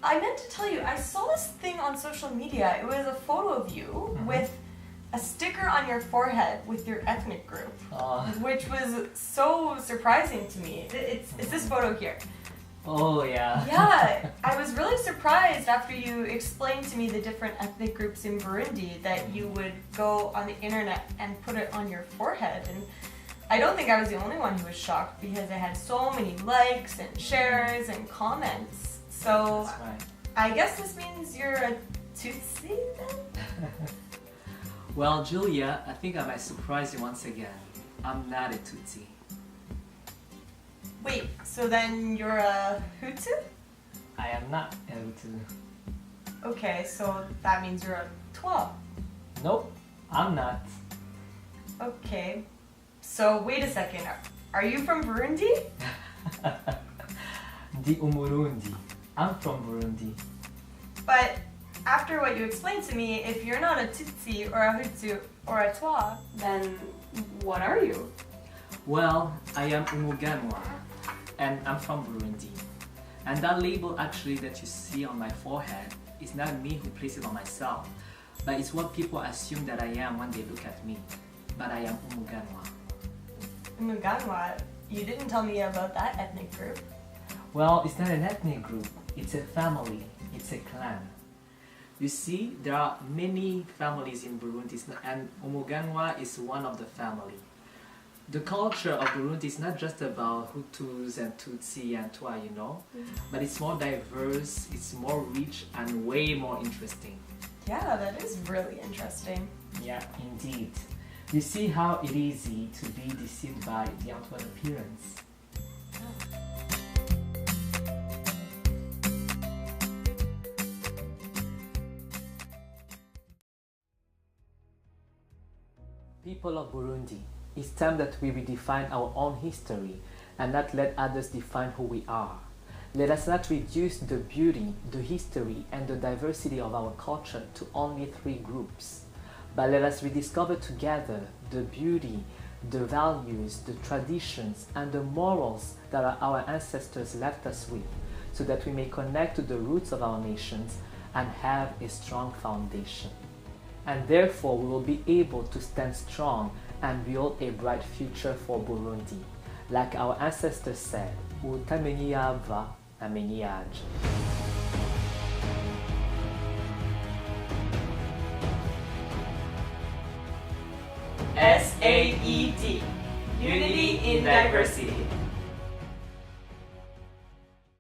I meant to tell you, I saw this thing on social media. It was a photo of you with a sticker on your forehead with your ethnic group, which was so surprising to me. It's this photo here. Oh, yeah. Yeah, I was really surprised after you explained to me the different ethnic groups in Burundi that you would go on the internet and put it on your forehead. And I don't think I was the only one who was shocked because it had so many likes and shares and comments. So That's right. I guess this means you're a Tutsi then? Well, Julia, I think I might surprise you once again. I'm not a Tutsi. Wait, so then you're a Hutu? I am not a Hutu. Okay, so that means you're a Twa. Nope, I'm not. Okay, so wait a second. Are you from Burundi? Di Umurundi. I'm from Burundi. But after what you explained to me, if you're not a Tutsi or a Hutu or a Twa, then what are you? Well, I am Umuganwa, and I'm from Burundi. And that label actually that you see on my forehead is not me who placed it on myself, but it's what people assume that I am when they look at me. But I am Umuganwa. Umuganwa? You didn't tell me about that ethnic group. Well, it's not an ethnic group, it's a family, it's a clan. You see, there are many families in Burundi, and Umuganwa is one of the family. The culture of Burundi is not just about Hutus and Tutsi and Twa, you know, but it's more diverse, it's more rich and way more interesting. Yeah, that is really interesting. Yeah, indeed. You see how it is easy to be deceived by the outward appearance. People of Burundi, it's time that we redefine our own history and not let others define who we are. Let us not reduce the beauty, the history, and the diversity of our culture to only 3 groups. But let us rediscover together the beauty, the values, the traditions, and the morals that our ancestors left us with, so that we may connect to the roots of our nations and have a strong foundation. And therefore we will be able to stand strong and build a bright future for Burundi. Like our ancestors said, Utamenyi yava, amenyi yaja. S.A.E.D. Unity in Diversity.